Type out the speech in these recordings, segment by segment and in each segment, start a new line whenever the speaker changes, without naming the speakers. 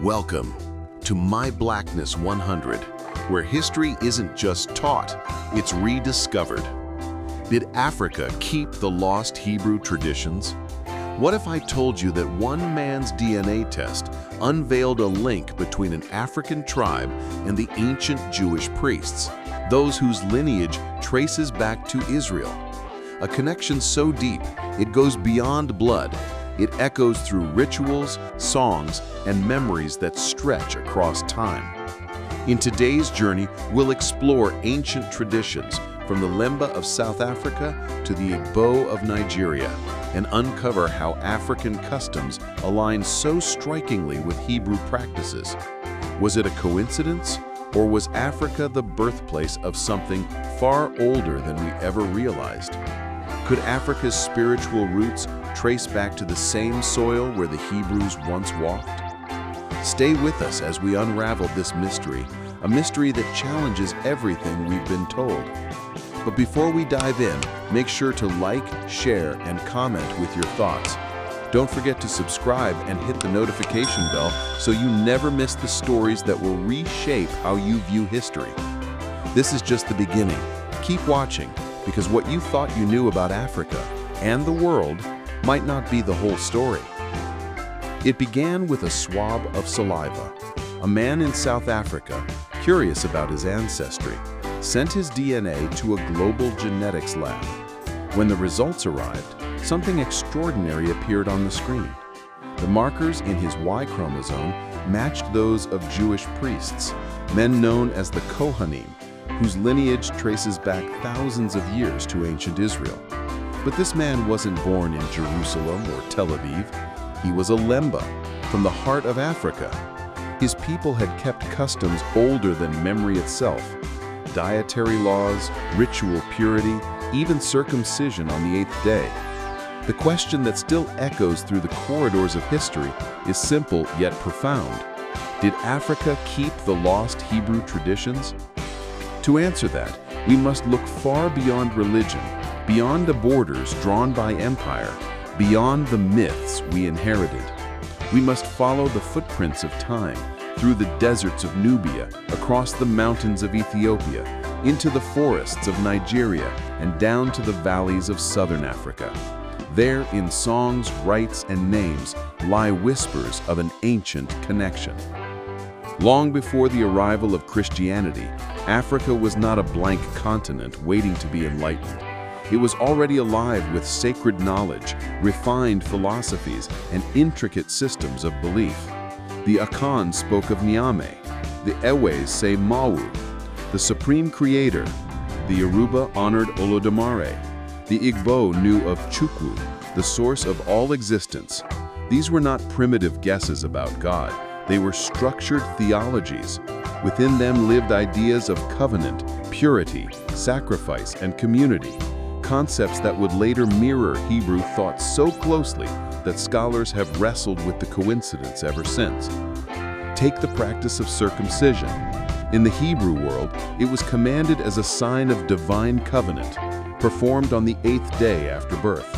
Welcome to My Blackness 100, where history isn't just taught, it's rediscovered. Did Africa keep the lost Hebrew traditions? What if I told you that one man's DNA test unveiled a link between an African tribe and the ancient Jewish priests, those whose lineage traces back to Israel? A connection so deep, it goes beyond blood. It echoes through rituals, songs, and memories that stretch across time. In today's journey, we'll explore ancient traditions from the Lemba of South Africa to the Igbo of Nigeria and uncover how African customs align so strikingly with Hebrew practices. Was it a coincidence, or was Africa the birthplace of something far older than we ever realized? Could Africa's spiritual roots trace back to the same soil where the Hebrews once walked? Stay with us as we unravel this mystery, a mystery that challenges everything we've been told. But before we dive in, make sure to like, share, and comment with your thoughts. Don't forget to subscribe and hit the notification bell so you never miss the stories that will reshape how you view history. This is just the beginning. Keep watching, because what you thought you knew about Africa and the world might not be the whole story. It began with a swab of saliva. A man in South Africa, curious about his ancestry, sent his DNA to a global genetics lab. When the results arrived, something extraordinary appeared on the screen. The markers in his Y chromosome matched those of Jewish priests, men known as the Cohanim, whose lineage traces back thousands of years to ancient Israel. But this man wasn't born in Jerusalem or Tel Aviv. He was a Lemba, from the heart of Africa. His people had kept customs older than memory itself. Dietary laws, ritual purity, even circumcision on the 8th day. The question that still echoes through the corridors of history is simple yet profound. Did Africa keep the lost Hebrew traditions? To answer that, we must look far beyond religion, beyond the borders drawn by empire, beyond the myths we inherited. We must follow the footprints of time, through the deserts of Nubia, across the mountains of Ethiopia, into the forests of Nigeria, and down to the valleys of southern Africa. There, in songs, rites, and names, lie whispers of an ancient connection. Long before the arrival of Christianity, Africa was not a blank continent waiting to be enlightened. It was already alive with sacred knowledge, refined philosophies, and intricate systems of belief. The Akan spoke of Nyame, the Ewes say Mawu, the Supreme Creator. The Yoruba honored Olodumare. The Igbo knew of Chukwu, the source of all existence. These were not primitive guesses about God. They were structured theologies. Within them lived ideas of covenant, purity, sacrifice, and community, concepts that would later mirror Hebrew thought so closely that scholars have wrestled with the coincidence ever since. Take the practice of circumcision. In the Hebrew world, it was commanded as a sign of divine covenant, performed on the 8th day after birth.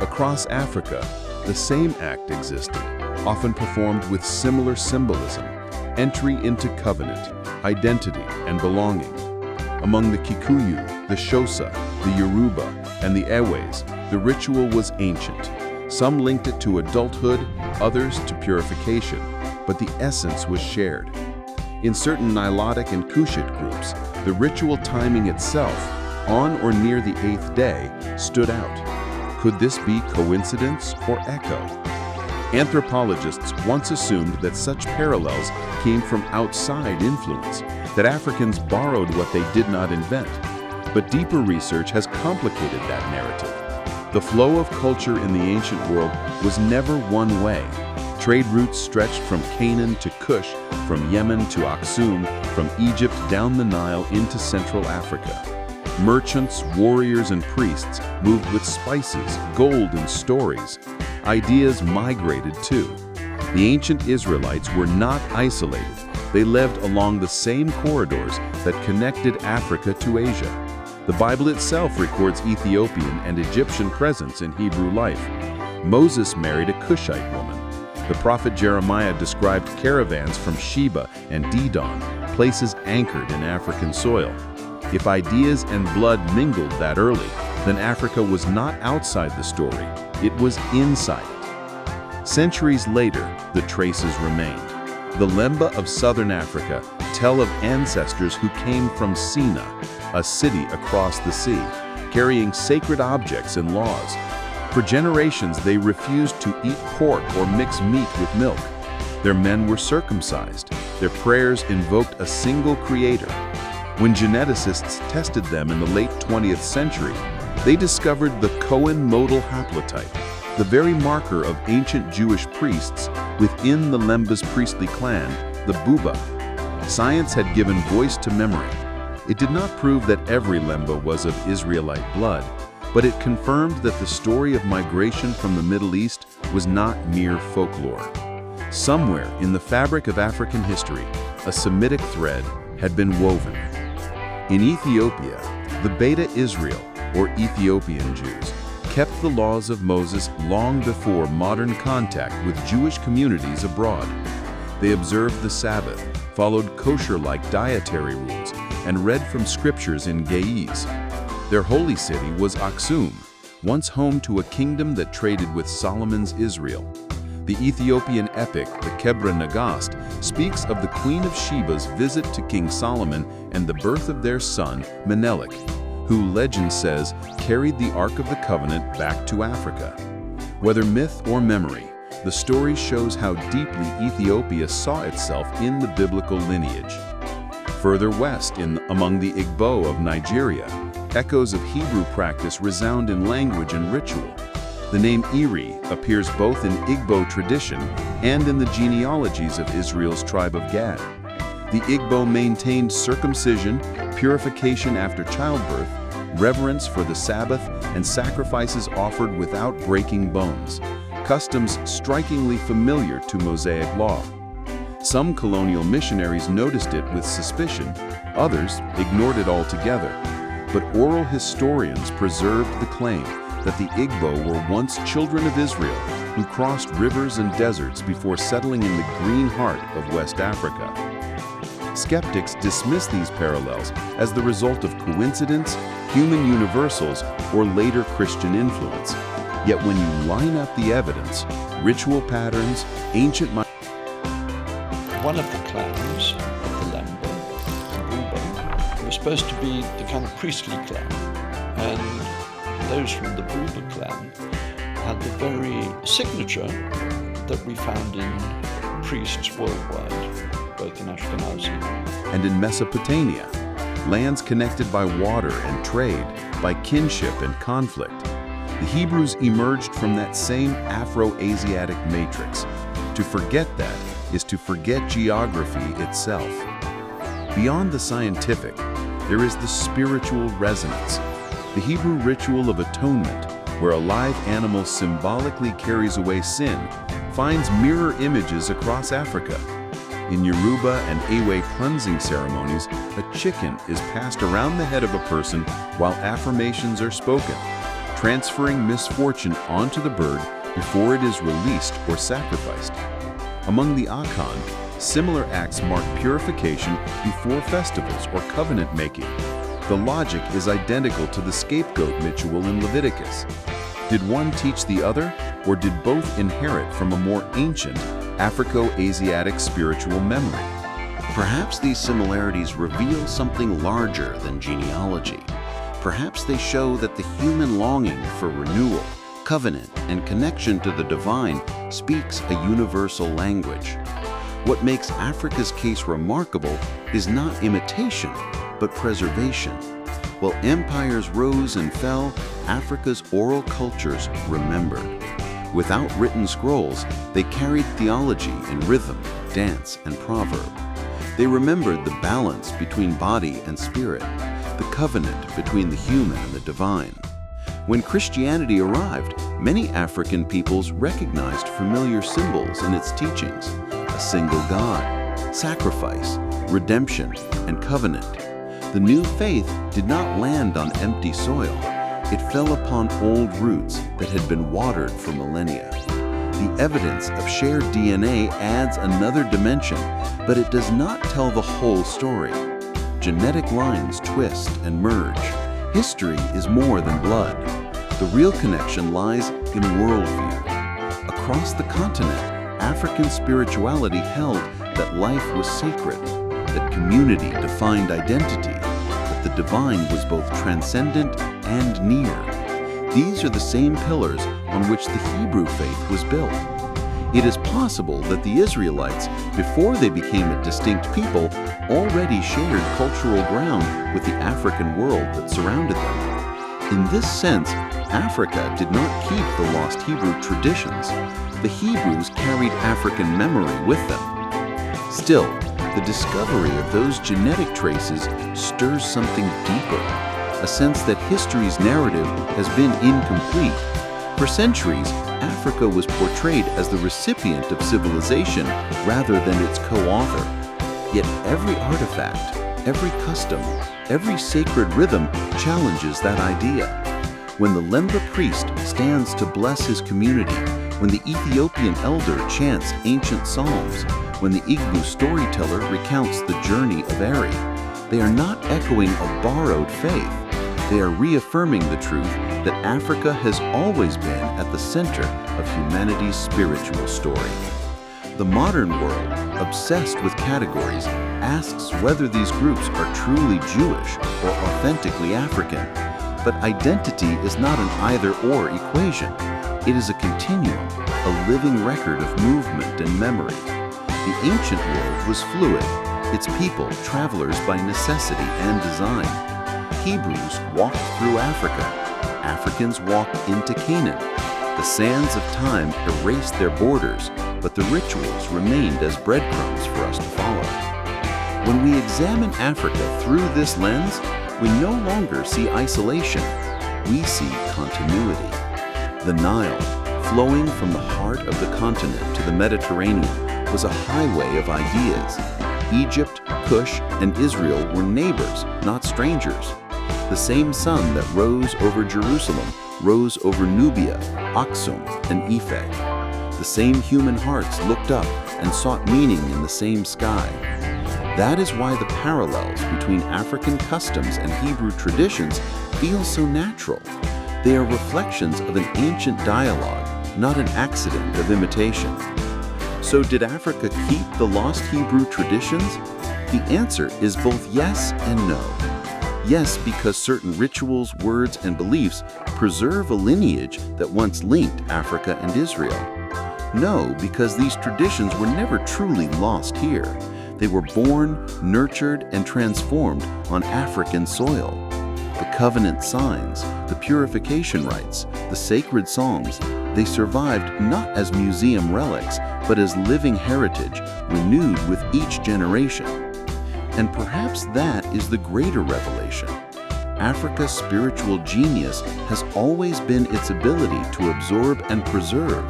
Across Africa, the same act existed, often performed with similar symbolism: entry into covenant, identity, and belonging. Among the Kikuyu, the Xhosa, the Yoruba, and the Ewes, the ritual was ancient. Some linked it to adulthood, others to purification, but the essence was shared. In certain Nilotic and Kushite groups, the ritual timing itself, on or near the 8th day, stood out. Could this be coincidence or echo? Anthropologists once assumed that such parallels came from outside influence, that Africans borrowed what they did not invent. But deeper research has complicated that narrative. The flow of culture in the ancient world was never one way. Trade routes stretched from Canaan to Kush, from Yemen to Aksum, from Egypt down the Nile into Central Africa. Merchants, warriors, and priests moved with spices, gold, and stories. Ideas migrated too. The ancient Israelites were not isolated. They lived along the same corridors that connected Africa to Asia. The Bible itself records Ethiopian and Egyptian presence in Hebrew life. Moses married a Cushite woman. The prophet Jeremiah described caravans from Sheba and Dedan, places anchored in African soil. If ideas and blood mingled that early, then Africa was not outside the story, it was inside it. Centuries later, the traces remained. The Lemba of Southern Africa tell of ancestors who came from Sina, a city across the sea, carrying sacred objects and laws. For generations, they refused to eat pork or mix meat with milk. Their men were circumcised. Their prayers invoked a single creator. When geneticists tested them in the late 20th century, they discovered the Cohen modal haplotype, the very marker of ancient Jewish priests within the Lemba's priestly clan, the Buba. Science had given voice to memory. It did not prove that every Lemba was of Israelite blood, but it confirmed that the story of migration from the Middle East was not mere folklore. Somewhere in the fabric of African history, a Semitic thread had been woven. In Ethiopia, the Beta Israel, or Ethiopian Jews, kept the laws of Moses long before modern contact with Jewish communities abroad. They observed the Sabbath, followed kosher-like dietary rules, and read from scriptures in Ge'ez. Their holy city was Aksum, once home to a kingdom that traded with Solomon's Israel. The Ethiopian epic, the Kebra Nagast, speaks of the Queen of Sheba's visit to King Solomon and the birth of their son, Menelik, who, legend says, carried the Ark of the Covenant back to Africa. Whether myth or memory, the story shows how deeply Ethiopia saw itself in the biblical lineage. Further west, among the Igbo of Nigeria, echoes of Hebrew practice resound in language and ritual. The name Iri appears both in Igbo tradition and in the genealogies of Israel's tribe of Gad. The Igbo maintained circumcision, purification after childbirth, reverence for the Sabbath, and sacrifices offered without breaking bones, customs strikingly familiar to Mosaic law. Some colonial missionaries noticed it with suspicion, others ignored it altogether. But oral historians preserved the claim that the Igbo were once children of Israel who crossed rivers and deserts before settling in the green heart of West Africa. Skeptics dismiss these parallels as the result of coincidence, human universals, or later Christian influence. Yet when you line up the evidence, ritual patterns, ancient...
One of the clans of the Lemba, the Buba, was supposed to be the kind of priestly clan, and those from the Buba clan had the very signature that we found in priests worldwide, both in Ashkenazi.
And in Mesopotamia, lands connected by water and trade, by kinship and conflict. The Hebrews emerged from that same Afro-Asiatic matrix. To forget that is to forget geography itself. Beyond the scientific, there is the spiritual resonance. The Hebrew ritual of atonement, where a live animal symbolically carries away sin, finds mirror images across Africa. In Yoruba and Ewe cleansing ceremonies, a chicken is passed around the head of a person while affirmations are spoken, transferring misfortune onto the bird before it is released or sacrificed. Among the Akan, similar acts mark purification before festivals or covenant making. The logic is identical to the scapegoat ritual in Leviticus. Did one teach the other, or did both inherit from a more ancient Afro-Asiatic spiritual memory?
Perhaps these similarities reveal something larger than genealogy. Perhaps they show that the human longing for renewal, covenant, and connection to the divine speaks a universal language. What makes Africa's case remarkable is not imitation, but preservation. While empires rose and fell, Africa's oral cultures remembered. Without written scrolls, they carried theology in rhythm, dance, and proverb. They remembered the balance between body and spirit, the covenant between the human and the divine. When Christianity arrived, many African peoples recognized familiar symbols in its teachings: a single God, sacrifice, redemption, and covenant. The new faith did not land on empty soil. It fell upon old roots that had been watered for millennia. the evidence of shared DNA adds another dimension, but it does not tell the whole story. Genetic lines twist and merge. History is more than blood. The real connection lies in worldview. Across the continent, African spirituality held that life was sacred, that community defined identity, that the divine was both transcendent and near. These are the same pillars on which the Hebrew faith was built. It is possible that the Israelites, before they became a distinct people, already shared cultural ground with the African world that surrounded them. In this sense, Africa did not keep the lost Hebrew traditions. The Hebrews carried African memory with them. Still, the discovery of those genetic traces stirs something deeper, a sense that history's narrative has been incomplete. For centuries, Africa was portrayed as the recipient of civilization rather than its co-author. Yet every artifact, every custom, every sacred rhythm challenges that idea. When the Lemba priest stands to bless his community, when the Ethiopian elder chants ancient psalms, when the Igbo storyteller recounts the journey of Eri, they are not echoing a borrowed faith. They are reaffirming the truth that Africa has always been at the center of humanity's spiritual story. The modern world, obsessed with categories, asks whether these groups are truly Jewish or authentically African. But identity is not an either-or equation. It is a continuum, a living record of movement and memory. The ancient world was fluid, its people travelers by necessity and design. Hebrews walked through Africa. Africans walked into Canaan. The sands of time erased their borders, but the rituals remained as breadcrumbs for us to follow. When we examine Africa through this lens, we no longer see isolation. We see continuity. The Nile, flowing from the heart of the continent to the Mediterranean, was a highway of ideas. Egypt, Cush, and Israel were neighbors, not strangers. The same sun that rose over Jerusalem rose over Nubia, Aksum, and Ife. The same human hearts looked up and sought meaning in the same sky. That is why the parallels between African customs and Hebrew traditions feel so natural. They are reflections of an ancient dialogue, not an accident of imitation. So did Africa keep the lost Hebrew traditions? The answer is both yes and no. Yes, because certain rituals, words, and beliefs preserve a lineage that once linked Africa and Israel. No, because these traditions were never truly lost here. They were born, nurtured, and transformed on African soil. The covenant signs, the purification rites, the sacred songs, they survived not as museum relics, but as living heritage, renewed with each generation. And perhaps that is the greater revelation. Africa's spiritual genius has always been its ability to absorb and preserve,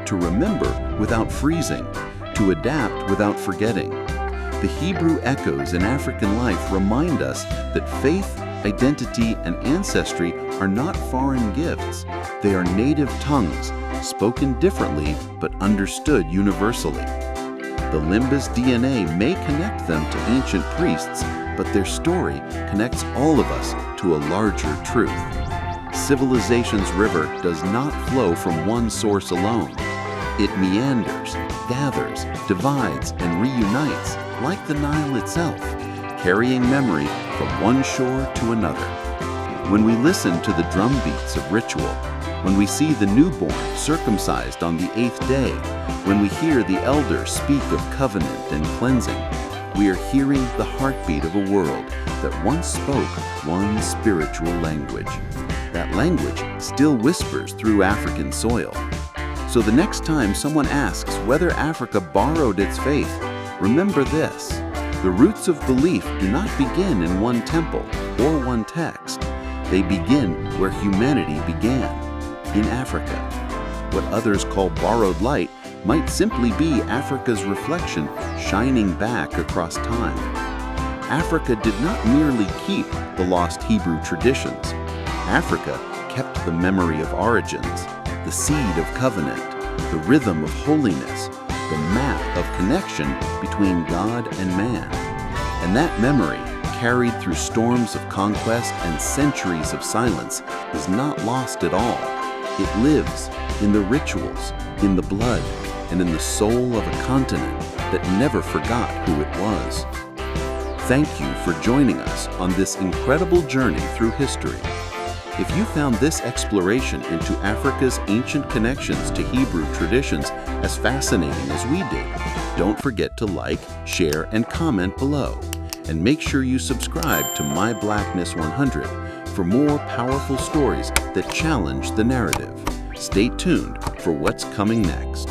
to remember without freezing, to adapt without forgetting. The Hebrew echoes in African life remind us that faith, identity, and ancestry are not foreign gifts. They are native tongues, spoken differently but understood universally. The Lemba's DNA may connect them to ancient priests, but their story connects all of us to a larger truth. Civilization's river does not flow from one source alone. It meanders, gathers, divides, and reunites, like the Nile itself, carrying memory from one shore to another. When we listen to the drumbeats of ritual, when we see the newborn circumcised on the 8th day, when we hear the elder speak of covenant and cleansing, we are hearing the heartbeat of a world that once spoke one spiritual language. That language still whispers through African soil. So the next time someone asks whether Africa borrowed its faith, remember this: the roots of belief do not begin in one temple or one text. They begin where humanity began, in Africa. What others call borrowed light might simply be Africa's reflection shining back across time. Africa did not merely keep the lost Hebrew traditions. Africa kept the memory of origins, the seed of covenant, the rhythm of holiness, the map of connection between God and man. And that memory, carried through storms of conquest and centuries of silence, is not lost at all. It lives in the rituals, in the blood, and in the soul of a continent that never forgot who it was. Thank you for joining us on this incredible journey through history. If you found this exploration into Africa's ancient connections to Hebrew traditions as fascinating as we did, don't forget to like, share, and comment below. And make sure you subscribe to My Blackness 100 for more powerful stories that challenge the narrative. Stay tuned for what's coming next.